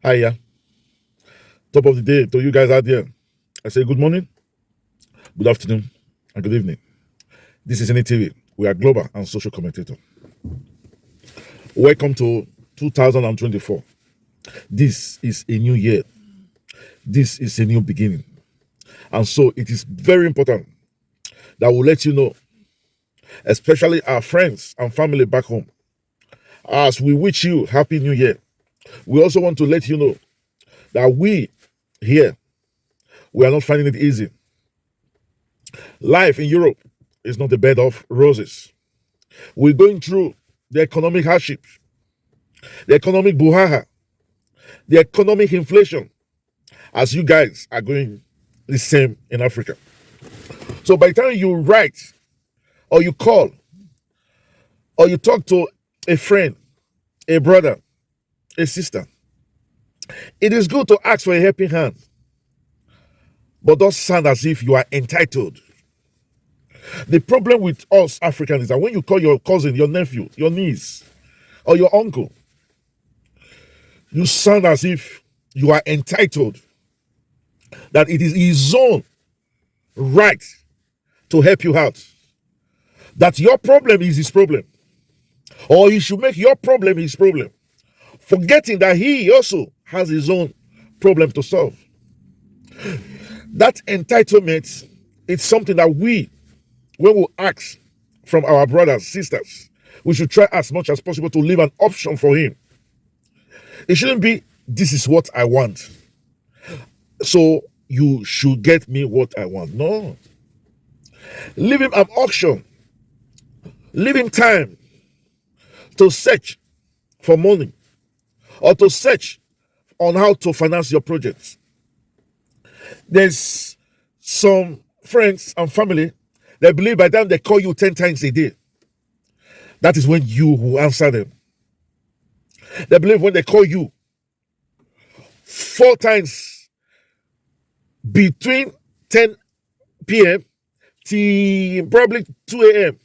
Hiya. Top of the day to you guys out there. I say good morning, good afternoon, and good evening. This is NATV. We are global and social commentator. Welcome to 2024. This is a new year. This is a new beginning. And so it is very important that we'll let you know, especially our friends and family back home, as we wish you Happy New Year. We also want to let you know that we here, we are not finding it easy. Life in Europe is not a bed of roses. We're going through the economic hardships, the economic buhaha, the economic inflation, as you guys are going the same in Africa. So by the time you write, or you call, or you talk to a friend, a brother, a sister, it is good to ask for a helping hand, but don't sound as if you are entitled. The problem with us Africans is that when you call your cousin, your nephew, your niece, or your uncle, you sound as if you are entitled, that it is his own right to help you out, that your problem is his problem, or he should make your problem his problem, forgetting that he also has his own problem to solve. That entitlement is something that we, when we ask from our brothers, sisters, we should try as much as possible to leave an option for him. It shouldn't be, this is what I want, so you should get me what I want. No. Leave him an option. Leave him time to search for money or to search on how to finance your projects. There's some friends and family that believe by the time they call you 10 times a day, that is when you will answer them. They believe when they call you 4 times between 10 p.m. till probably 2 a.m.,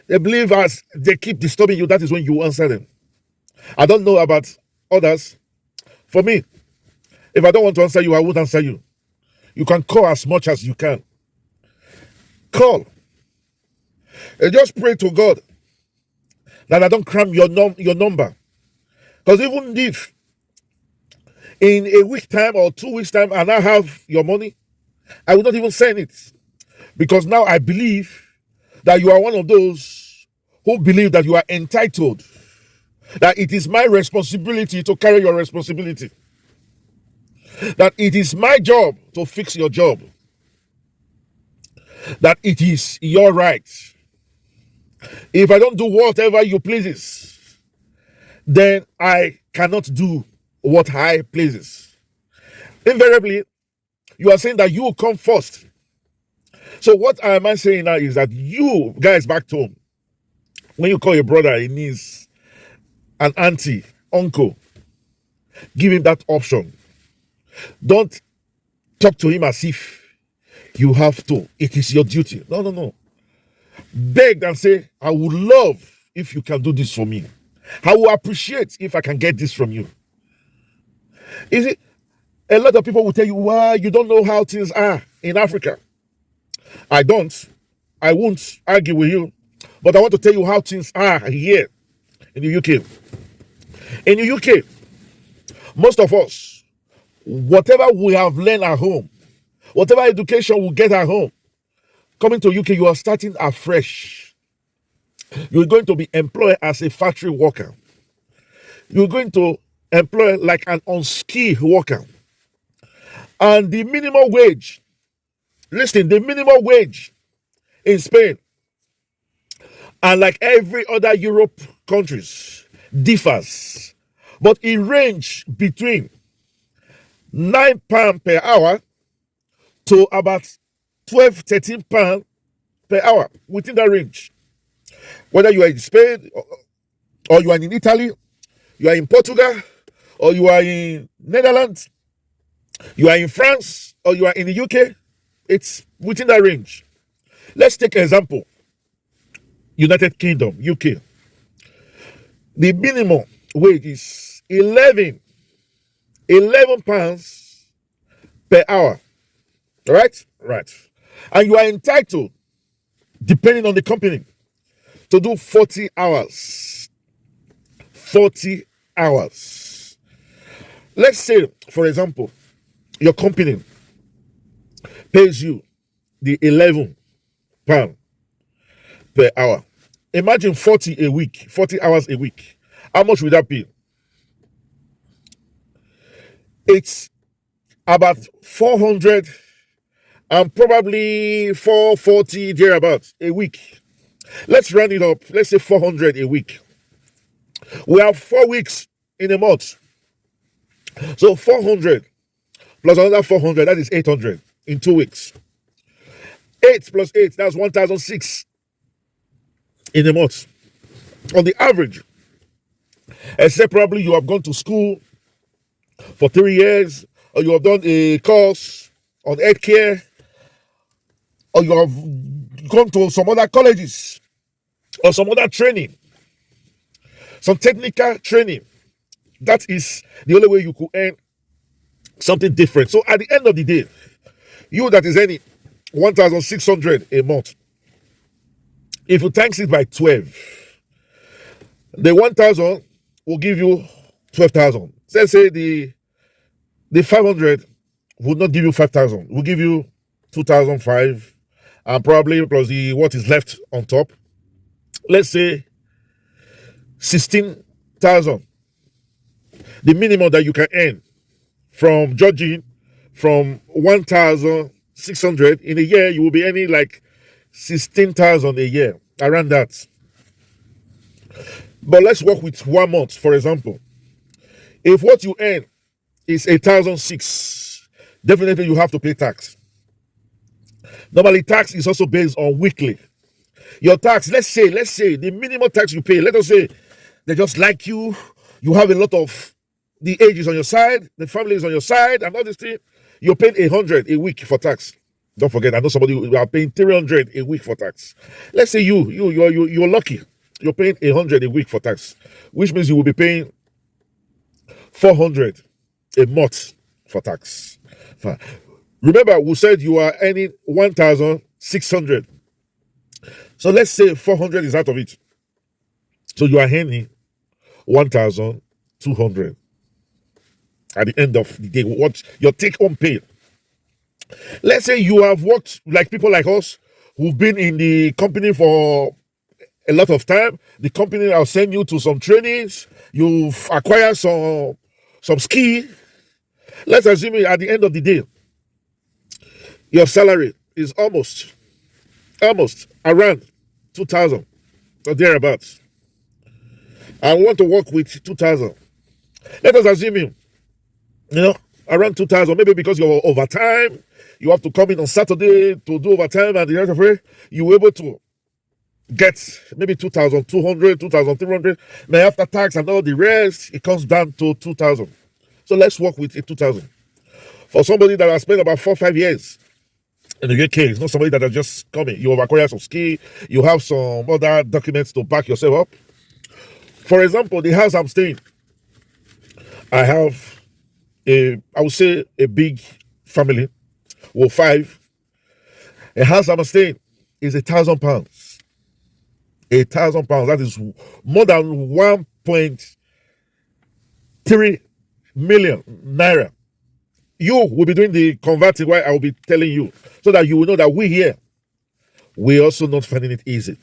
they believe as they keep disturbing you, that is when you answer them. I don't know about others. For me, if I don't want to answer you, I won't answer you. You can call as much as you can. Call. And just pray to God that I don't cram your number. Because even if in a week time or 2 weeks time and I have your money, I will not even send it. Because now I believe that you are one of those who believe that you are entitled, that it is my responsibility to carry your responsibility, that it is my job to fix your job, that it is your right. If I don't do whatever you pleases, then I cannot do what I pleases. Invariably, you are saying that you will come first. So what am I saying now is that you guys back home, when you call your brother, a niece, an auntie, uncle, give him that option. Don't talk to him as if you have to. It is your duty. No. Beg and say, I would love if you can do this for me. I will appreciate if I can get this from you. Is it? A lot of people will tell you, well, you don't know how things are in Africa. I don't. I won't argue with you. But I want to tell you how things are here in the UK. In the UK, most of us, whatever we have learned at home, whatever education we get at home, coming to UK, you are starting afresh. You're going to be employed as a factory worker. You're going to employ like an unskilled worker. And the minimum wage, listen, the minimum wage in Spain, and like every other Europe countries, differs. But it ranges between £9 per hour to about 12, £13 per hour, within that range. Whether you are in Spain, or you are in Italy, you are in Portugal, or you are in Netherlands, you are in France, or you are in the UK, it's within that range. Let's take an example. United Kingdom, UK. The minimum wage is 11 £11 per hour. Right? Right. And you are entitled, depending on the company, to do 40 hours. 40 hours. Let's say, for example, your company pays you the £11 per hour. Imagine 40 a week, 40 hours a week. How much would that be? It's about 400 and probably 440 thereabouts a week. Let's round it up. Let's say 400 a week. We have 4 weeks in a month. So 400 plus another 400, that is 800 in 2 weeks. 8 plus 8, that's 1,006 in a month. On the average, except probably you have gone to school for 3 years, or you have done a course on healthcare, or you have gone to some other colleges, or some other training, some technical training. That is the only way you could earn something different. So at the end of the day, you that is earning 1,600 a month, if you times it by 12, the 1,000 will give you 12,000. Let's say the 500 will not give you 5,000. Will give you 2,005, and probably plus the what is left on top. Let's say 16,000. The minimum that you can earn from judging from 1,600 in a year, you will be earning like 16,000 a year, around that. But let's work with 1 month, for example. If what you earn is 1,006, definitely you have to pay tax. Normally, tax is also based on weekly. Your tax, let's say the minimum tax you pay, let us say they just like you have a lot of the age is on your side, the family is on your side, and all this thing, you're paying 100 a week for tax. Don't forget, I know somebody who are paying 300 a week for tax. Let's say you're lucky, you're paying 100 a week for tax, which means you will be paying 400 a month for tax. Remember, we said you are earning 1,600. So let's say 400 is out of it. So you are earning 1,200 at the end of the day. What your take-home pay? Let's say you have worked like people like us who've been in the company for a lot of time. The company will send you to some trainings. You've acquired some skill. Let's assume at the end of the day, your salary is almost around 2,000 or thereabouts. I want to work with 2,000. Let us assume around 2,000, maybe because you're overtime, you have to come in on Saturday to do overtime, and the rest of it, you were able to get maybe 2,200, 2,300. Now after tax and all the rest, it comes down to 2,000. So let's work with 2,000. For somebody that has spent about 4 or 5 years in the UK, it's not somebody that has just come in. You have acquired some skill, you have some other documents to back yourself up. For example, the house I'm staying, I have I would say a big family, well, 5. A house I'm staying is £1,000. £1,000. That is more than 1.3 million naira. You will be doing the converting while I will be telling you, so that you will know that we here, we also not finding it easy.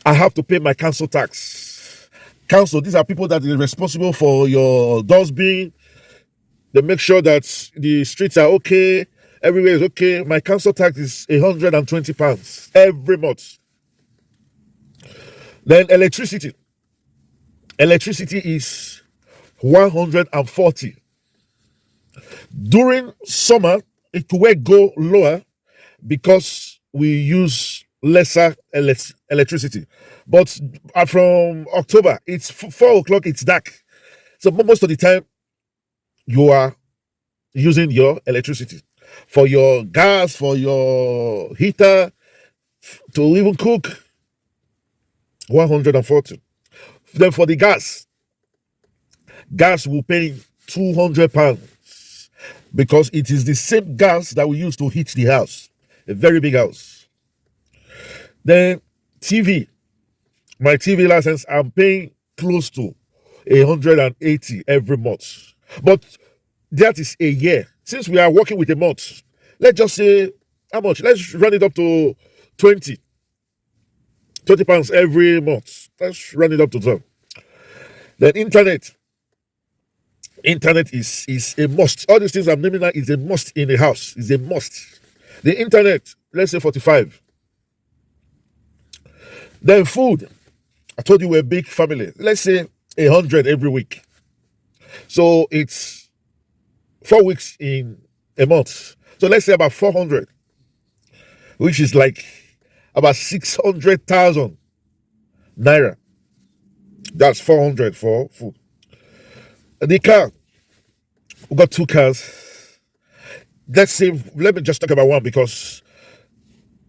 I have to pay my council tax. Council, these are people that are responsible for your dustbin. They make sure that the streets are okay, everywhere is okay. My council tax is £120 every month. Then electricity. Electricity is 140. During summer, it could go lower because we use lesser electricity. But from October, it's 4 o'clock, it's dark. So most of the time, you are using your electricity for your gas, for your heater, to even cook. 140. Then for the gas will pay £200 because it is the same gas that we use to heat the house, a very big house. Then TV, my TV license, I'm paying close to 180 every month. But that is a year. Since we are working with a month, let's just say how much? Let's run it up to 20 £20 every month. Let's run it up to 12. Then internet is a must. All these things I'm naming now is a must in the house. Is a must. The internet, let's say 45. Then food, I told you we're a big family. Let's say 100 every week. So it's 4 weeks in a month. So let's say about 400, which is like about 600,000 naira. That's 400 for food. The car, we got 2 cars. Let me just talk about one because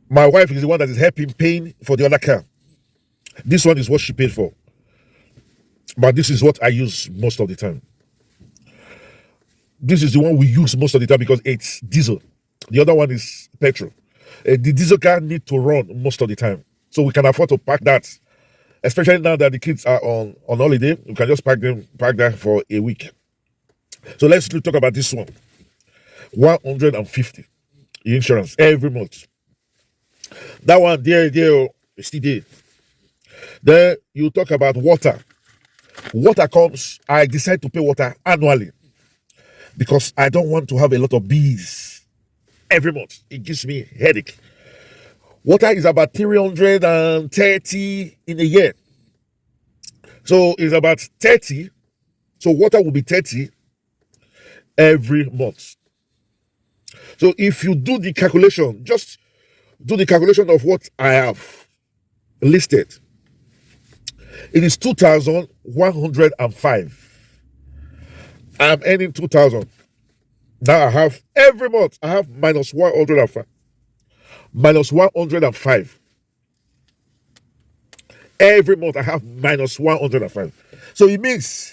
my wife is the one that is helping paying for the other car. This one is what she paid for. But this is what I use most of the time. This is the one we use most of the time because it's diesel. The other one is petrol. The diesel car need to run most of the time. So we can afford to park that. Especially now that the kids are on holiday, we can just park that for a week. So let's talk about this one. 150 insurance every month. That one there is still there. Then you talk about water. Water comes, I decide to pay water annually because I don't want to have a lot of bills every month. It gives me headache. Water is about 330 in a year. So it's about 30. So water will be 30 every month. So if you do the calculation, just do the calculation of what I have listed. It is 2,105. I'm earning 2,000. Now I have every month, I have minus 105. Minus 105. Every month I have minus 105. So it means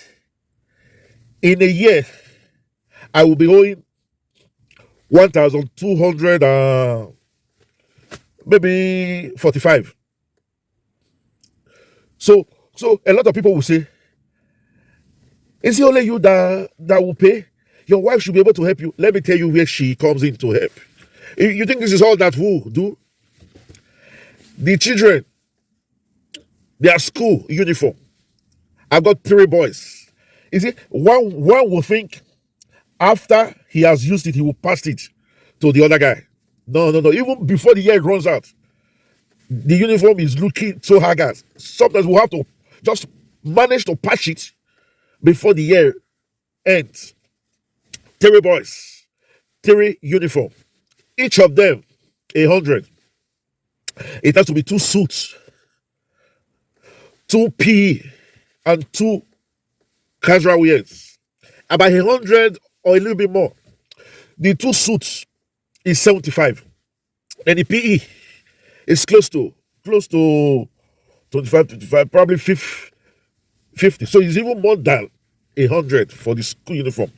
in a year I will be owing 1,200 maybe 45. So a lot of people will say, is it only you that will pay? Your wife should be able to help you. Let me tell you where she comes in to help. You think this is all that we do? The children, their school uniform. I've got 3 boys. You see, one will think after he has used it, he will pass it to the other guy. No. Even before the year runs out, the uniform is looking so haggard. Sometimes we'll have to just manage to patch it before the year ends. 3 boys, 3 uniform. Each of them 100. It has to be 2 suits, 2 PE, and 2 casual wears. About 100 or a little bit more. The 2 suits is 75. And the PE is close to 25, probably 50. So it's even more than 100 for the school uniform.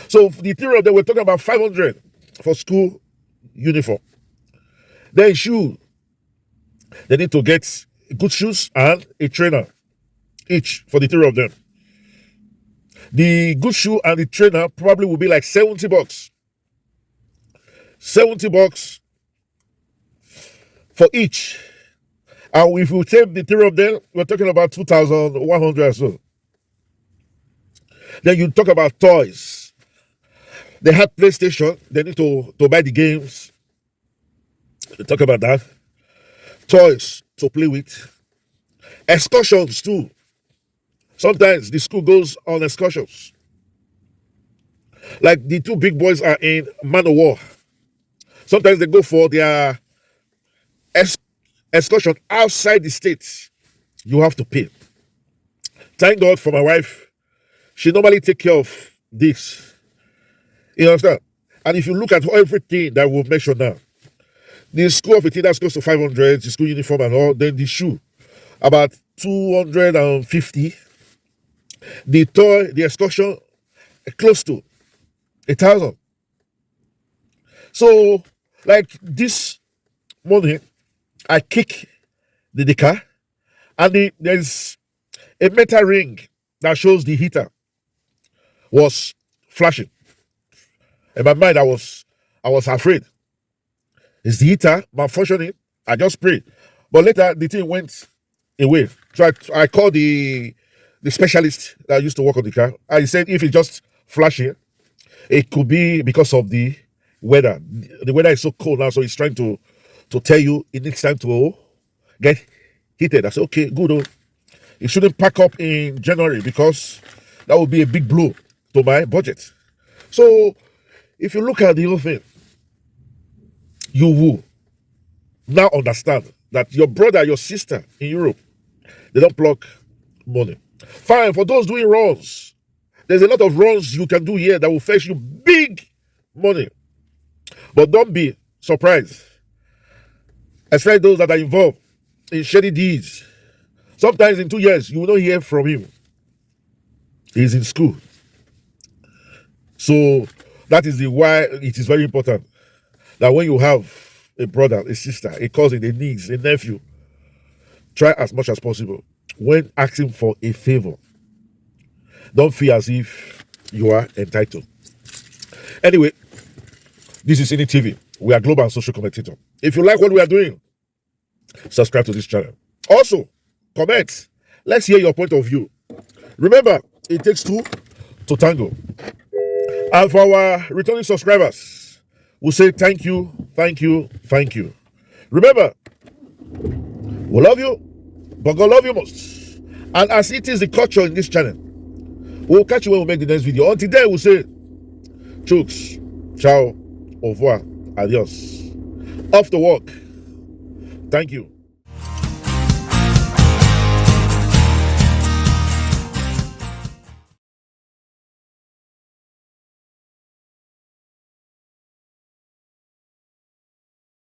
So the 3 of them, we're talking about 500 for school uniform. Then shoe. They need to get good shoes and a trainer each for the 3 of them. The good shoe and the trainer probably will be like $70. $70 for each. And if we take the 3 of them, we're talking about 2,100 or so. Then you talk about toys. They have PlayStation. They need to buy the games. We talk about that. Toys to play with. Excursions too. Sometimes the school goes on excursions. Like the 2 big boys are in Man of War. Sometimes they go for their excursion outside the state. You have to pay. Thank God for my wife. She normally take care of this. You understand? And if you look at everything that we've mentioned now, the school of 18, that's close to 500, the school uniform and all, then the shoe, about 250. The toy, the excursion, close to 1,000. So, like this morning, I kick the car, and there's a metal ring that shows the heater was flashing. In my mind, I was afraid. Is the heater malfunctioning? I just prayed. But later the thing went away. So I called the specialist that used to work on the car. And he said if it's just flashing, it could be because of the weather. The weather is so cold now, so he's trying to tell you it needs time to get heated. I said, okay, good. Oh. It shouldn't pack up in January because that would be a big blow to my budget. So if you look at the whole thing, you will now understand that your brother, your sister in Europe, they don't block money. Fine, for those doing runs, there's a lot of runs you can do here that will fetch you big money. But don't be surprised, especially those that are involved in shady deeds. Sometimes in 2 years, you will not hear from him. He's in school. So that is why it is very important that when you have a brother, a sister, a cousin, a niece, a nephew, try as much as possible when asking for a favor. Don't feel as if you are entitled. Anyway, this is Ini TV. We are global social commentator. If you like what we are doing, subscribe to this channel. Also, comment. Let's hear your point of view. Remember, it takes two to tango. And for our returning subscribers, we'll say thank you, thank you, thank you. Remember, we love you, but God love you most. And as it is the culture in this channel, we'll catch you when we make the next video. Until then, we'll say, chooks, ciao, au revoir, adios. Off the walk. Thank you.